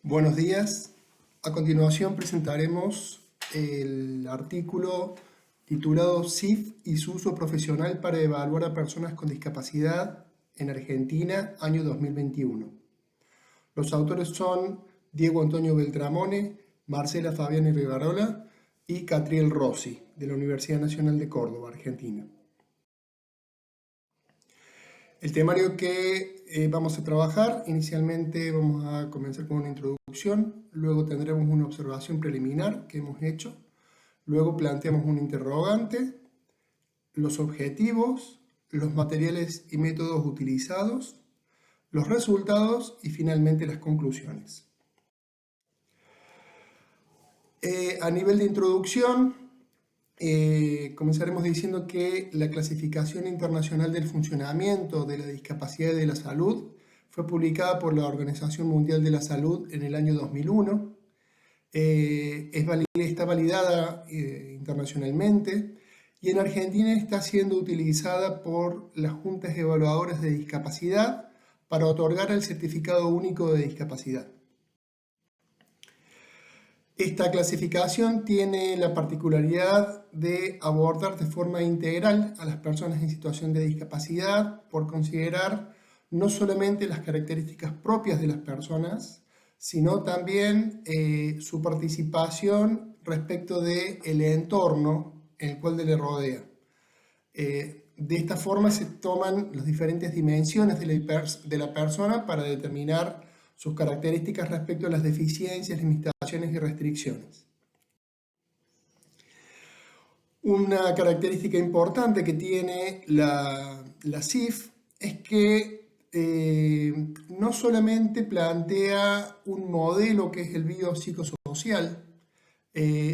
Buenos días. A continuación presentaremos el artículo titulado CIF y su uso profesional para evaluar a personas con discapacidad en Argentina, año 2021. Los autores son Diego Antonio Beltramone, Marcela Fabiani Rivarola y Catriel Rossi, de la Universidad Nacional de Córdoba, Argentina. El temario que vamos a trabajar, inicialmente vamos a comenzar con una introducción, luego tendremos una observación preliminar que hemos hecho, luego planteamos un interrogante, los objetivos, los materiales y métodos utilizados, los resultados y finalmente las conclusiones. A nivel de introducción, comenzaremos diciendo que la Clasificación Internacional del Funcionamiento de la Discapacidad y de la Salud fue publicada por la Organización Mundial de la Salud en el año 2001. Está validada internacionalmente y en Argentina está siendo utilizada por las juntas evaluadoras de discapacidad para otorgar el certificado único de discapacidad. Esta clasificación tiene la particularidad de abordar de forma integral a las personas en situación de discapacidad por considerar no solamente las características propias de las personas, sino también su participación respecto del entorno en el cual le rodea. De esta forma se toman las diferentes dimensiones de la persona para determinar sus características respecto a las deficiencias, limitaciones y restricciones. Una característica importante que tiene la CIF es que no solamente plantea un modelo que es el biopsicosocial,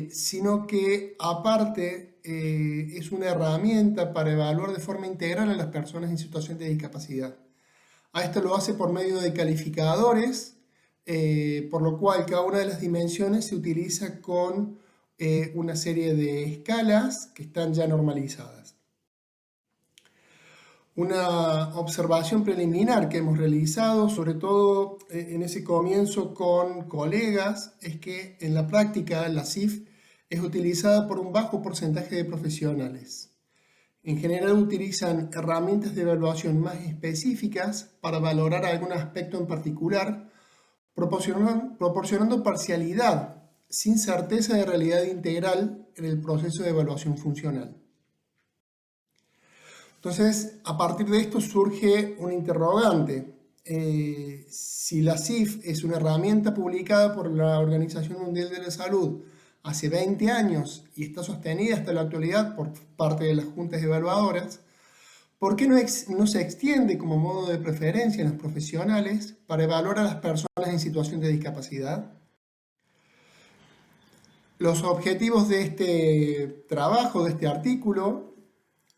sino que aparte es una herramienta para evaluar de forma integral a las personas en situación de discapacidad. A esto lo hace por medio de calificadores, por lo cual cada una de las dimensiones se utiliza con una serie de escalas que están ya normalizadas. Una observación preliminar que hemos realizado, sobre todo en ese comienzo con colegas, es que en la práctica la CIF es utilizada por un bajo porcentaje de profesionales. En general utilizan herramientas de evaluación más específicas para valorar algún aspecto en particular, proporcionando parcialidad, sin certeza de realidad integral en el proceso de evaluación funcional. Entonces, a partir de esto surge un interrogante. Si la CIF es una herramienta publicada por la Organización Mundial de la Salud hace 20 años y está sostenida hasta la actualidad por parte de las juntas evaluadoras, ¿por qué no se extiende como modo de preferencia en los profesionales para evaluar a las personas en situación de discapacidad? Los objetivos de este trabajo, de este artículo,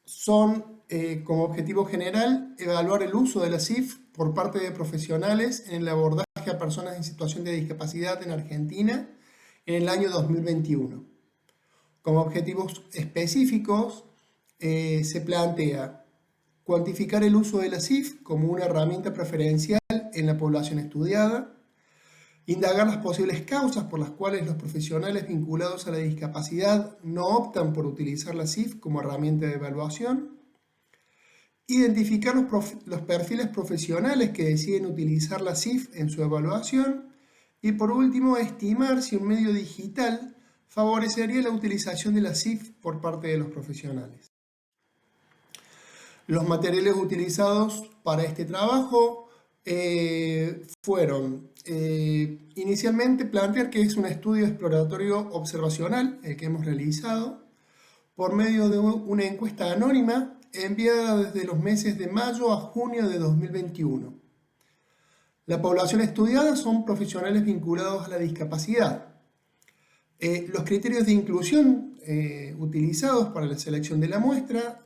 son como objetivo general evaluar el uso de la CIF por parte de profesionales en el abordaje a personas en situación de discapacidad en Argentina en el año 2021. Como objetivos específicos se plantea cuantificar el uso de la CIF como una herramienta preferencial en la población estudiada, indagar las posibles causas por las cuales los profesionales vinculados a la discapacidad no optan por utilizar la CIF como herramienta de evaluación, identificar los perfiles profesionales que deciden utilizar la CIF en su evaluación y por último estimar si un medio digital favorecería la utilización de la CIF por parte de los profesionales. Los materiales utilizados para este trabajo fueron inicialmente plantear que es un estudio exploratorio observacional el que hemos realizado por medio de una encuesta anónima enviada desde los meses de mayo a junio de 2021. La población estudiada son profesionales vinculados a la discapacidad. Los criterios de inclusión utilizados para la selección de la muestra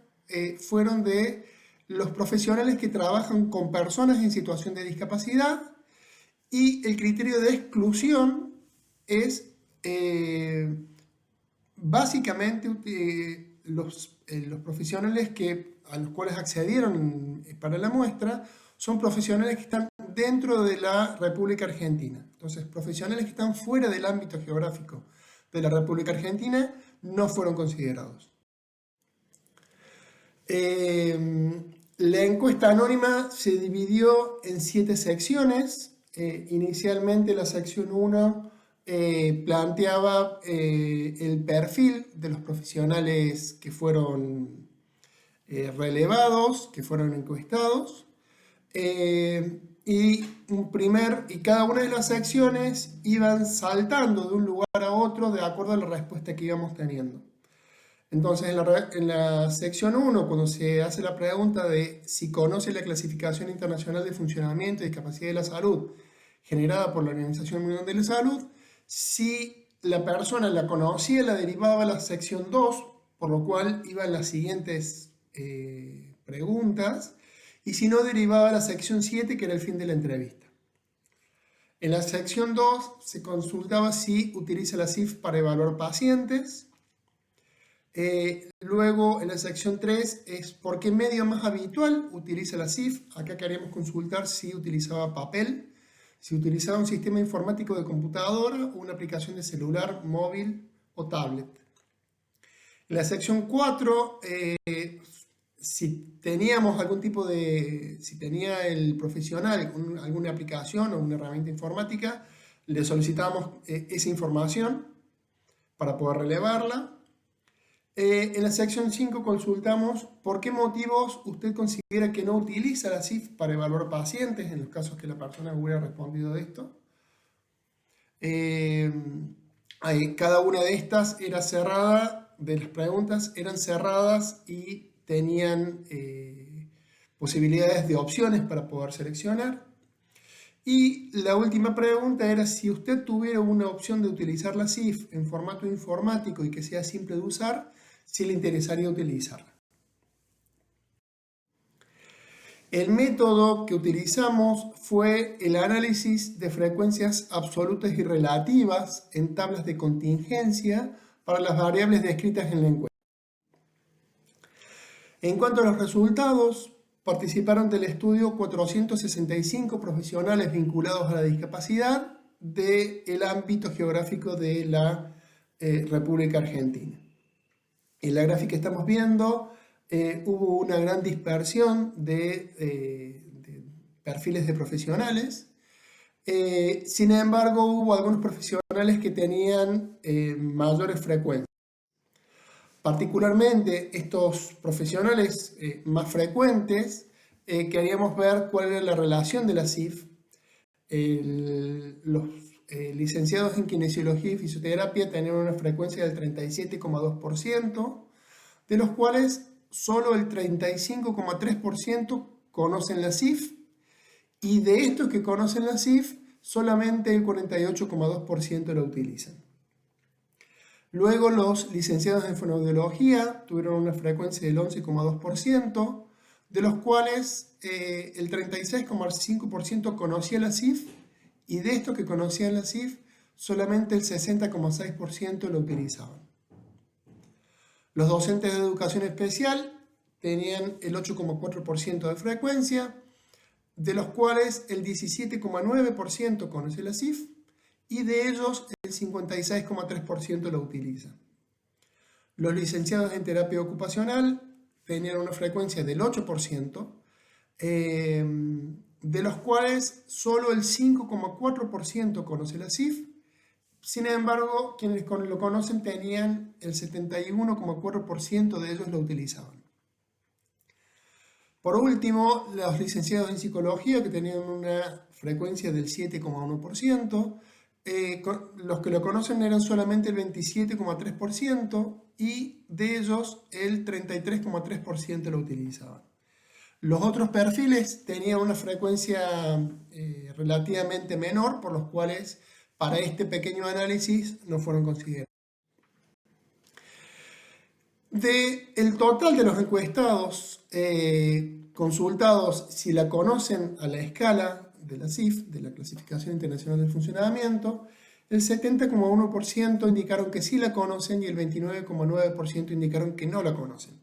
fueron de los profesionales que trabajan con personas en situación de discapacidad y el criterio de exclusión es básicamente los profesionales a los cuales accedieron para la muestra son profesionales que están dentro de la República Argentina. Entonces, profesionales que están fuera del ámbito geográfico de la República Argentina no fueron considerados. La encuesta anónima se dividió en 7 secciones. Inicialmente la sección 1 planteaba el perfil de los profesionales que fueron relevados, que fueron encuestados, y cada una de las secciones iban saltando de un lugar a otro de acuerdo a la respuesta que íbamos teniendo. Entonces, en la sección 1, cuando se hace la pregunta de si conoce la clasificación internacional de funcionamiento y discapacidad de la salud generada por la Organización Mundial de la Salud, si la persona la conocía, la derivaba a la sección 2, por lo cual iban las siguientes preguntas, y si no, derivaba a la sección 7, que era el fin de la entrevista. En la sección 2 se consultaba si utiliza la CIF para evaluar pacientes. Luego, en la sección 3 es por qué medio más habitual utiliza la CIF. Acá queríamos consultar si utilizaba papel, si utilizaba un sistema informático de computadora o una aplicación de celular, móvil o tablet. En la sección 4, si teníamos si tenía el profesional alguna aplicación o una herramienta informática, le solicitábamos esa información para poder relevarla. En la sección 5 consultamos por qué motivos usted considera que no utiliza la CIF para evaluar pacientes, en los casos que la persona hubiera respondido de esto. Cada una de estas era cerrada, de las preguntas eran cerradas y tenían posibilidades de opciones para poder seleccionar. Y la última pregunta era si usted tuviera una opción de utilizar la CIF en formato informático y que sea simple de usar, si le interesaría utilizarla. El método que utilizamos fue el análisis de frecuencias absolutas y relativas en tablas de contingencia para las variables descritas en la encuesta. En cuanto a los resultados, participaron del estudio 465 profesionales vinculados a la discapacidad del ámbito geográfico de la República Argentina. En la gráfica que estamos viendo, hubo una gran dispersión de perfiles de profesionales. Sin embargo, hubo algunos profesionales que tenían mayores frecuencias. Particularmente, estos profesionales más frecuentes, queríamos ver cuál era la relación de la CIF. Los licenciados en kinesiología y fisioterapia tenían una frecuencia del 37,2%, de los cuales solo el 35,3% conocen la CIF, y de estos que conocen la CIF, solamente el 48,2% la utilizan. Luego los licenciados en fonoaudiología tuvieron una frecuencia del 11,2%, de los cuales el 36,5% conocía la CIF, y de estos que conocían la CIF, solamente el 60,6% lo utilizaban. Los docentes de educación especial tenían el 8,4% de frecuencia, de los cuales el 17,9% conoce la CIF, y de ellos el 56,3% lo utiliza. Los licenciados en terapia ocupacional tenían una frecuencia del 8%, de los cuales solo el 5,4% conoce la CIF. Sin embargo, quienes lo conocen tenían el 71,4% de ellos lo utilizaban. Por último, los licenciados en psicología, que tenían una frecuencia del 7,1%, los que lo conocen eran solamente el 27,3%, y de ellos el 33,3% lo utilizaban. Los otros perfiles tenían una frecuencia relativamente menor, por los cuales para este pequeño análisis no fueron considerados. Del total de los encuestados consultados, si la conocen a la escala de la CIF, de la Clasificación Internacional del Funcionamiento, el 70,1% indicaron que sí la conocen y el 29,9% indicaron que no la conocen.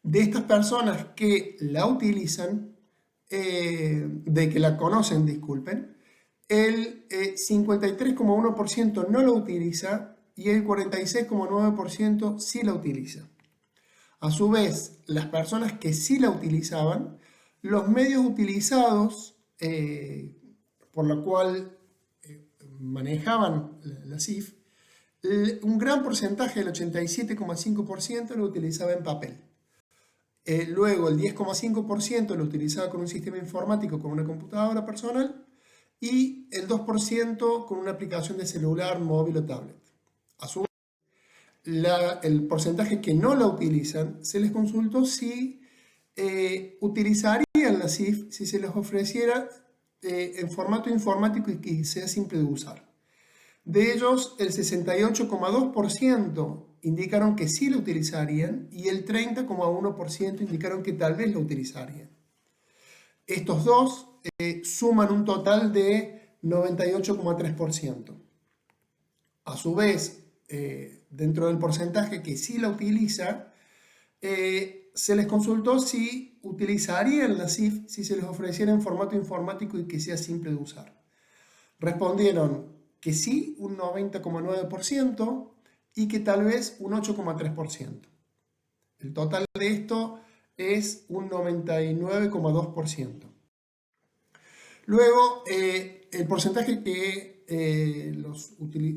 De estas personas que la utilizan, de que la conocen, disculpen, el 53,1% no la utiliza y el 46,9% sí la utiliza. A su vez, las personas que sí la utilizaban, los medios utilizados por la cual manejaban la CIF, un gran porcentaje, el 87,5%, lo utilizaba en papel. Luego el 10,5% lo utilizaba con un sistema informático, con una computadora personal, y el 2% con una aplicación de celular, móvil o tablet. A su vez, el porcentaje que no la utilizan, se les consultó si utilizarían la CIF si se les ofreciera en formato informático y que sea simple de usar. De ellos, el 68,2% indicaron que sí lo utilizarían y el 30,1% indicaron que tal vez lo utilizarían. Estos dos suman un total de 98,3%. A su vez, dentro del porcentaje que sí la utiliza, se les consultó si utilizarían la CIF si se les ofreciera en formato informático y que sea simple de usar. Respondieron que sí, un 90,9%, y que tal vez un 8,3%. El total de esto es un 99,2%. Luego, el porcentaje que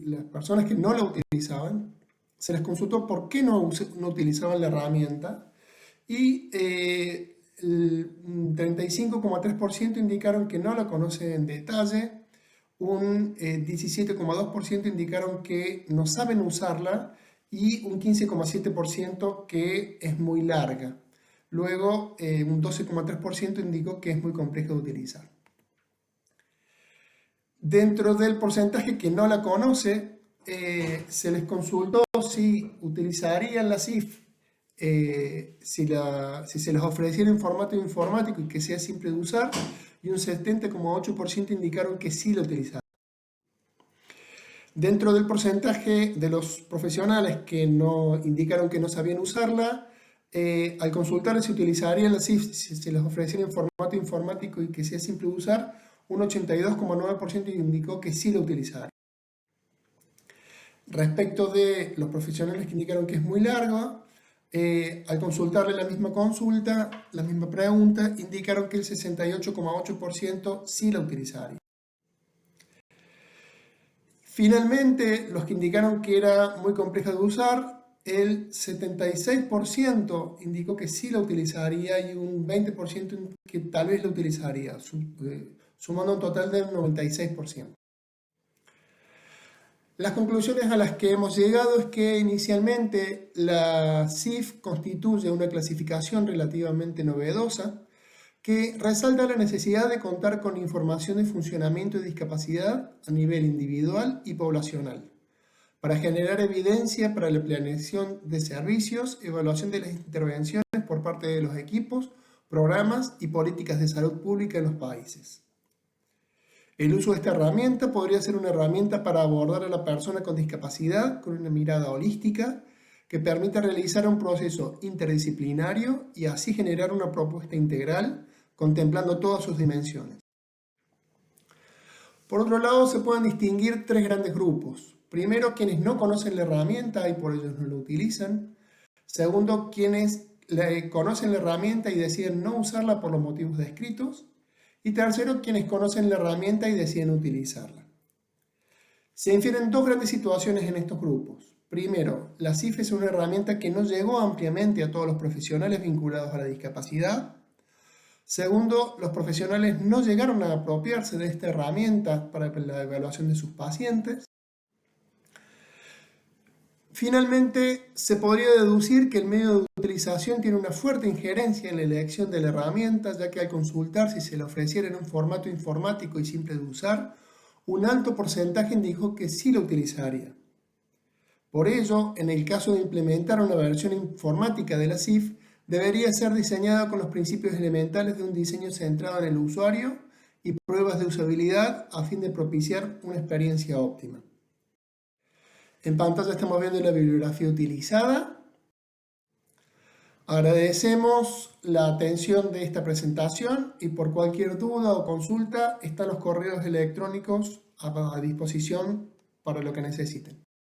las personas que no la utilizaban, se les consultó por qué no utilizaban la herramienta y el 35,3% indicaron que no la conocen en detalle, un 17,2% indicaron que no saben usarla y un 15,7% que es muy larga. Luego, un 12,3% indicó que es muy compleja de utilizar. Dentro del porcentaje que no la conoce, se les consultó si utilizarían la CIF si se les ofreciera en formato informático y que sea simple de usar, y un 70,8% indicaron que sí la utilizarían. Dentro del porcentaje de los profesionales que no indicaron que no sabían usarla, al consultarles si utilizarían la CIF si se les ofreciera en formato informático y que sea simple de usar, un 82,9% indicó que sí la utilizaría. Respecto de los profesionales que indicaron que es muy largo, al consultarle la misma consulta, la misma pregunta, indicaron que el 68,8% sí la utilizaría. Finalmente, los que indicaron que era muy compleja de usar, el 76% indicó que sí la utilizaría y un 20% que tal vez la utilizaría, sumando un total del 96%. Las conclusiones a las que hemos llegado es que inicialmente la CIF constituye una clasificación relativamente novedosa que resalta la necesidad de contar con información de funcionamiento y discapacidad a nivel individual y poblacional, para generar evidencia para la planeación de servicios, evaluación de las intervenciones por parte de los equipos, programas y políticas de salud pública en los países. El uso de esta herramienta podría ser una herramienta para abordar a la persona con discapacidad con una mirada holística que permita realizar un proceso interdisciplinario y así generar una propuesta integral contemplando todas sus dimensiones. Por otro lado, se pueden distinguir tres grandes grupos. Primero, quienes no conocen la herramienta y por ello no la utilizan. Segundo, quienes conocen la herramienta y deciden no usarla por los motivos descritos. Y tercero, quienes conocen la herramienta y deciden utilizarla. Se infieren dos grandes situaciones en estos grupos. Primero, la CIF es una herramienta que no llegó ampliamente a todos los profesionales vinculados a la discapacidad. Segundo, los profesionales no llegaron a apropiarse de esta herramienta para la evaluación de sus pacientes. Finalmente, se podría deducir que el medio de utilización tiene una fuerte injerencia en la elección de la herramienta, ya que al consultar si se le ofreciera en un formato informático y simple de usar, un alto porcentaje indicó que sí la utilizaría. Por ello, en el caso de implementar una versión informática de la CIF, debería ser diseñada con los principios elementales de un diseño centrado en el usuario y pruebas de usabilidad a fin de propiciar una experiencia óptima. En pantalla estamos viendo la bibliografía utilizada. Agradecemos la atención de esta presentación y por cualquier duda o consulta están los correos electrónicos a disposición para lo que necesiten.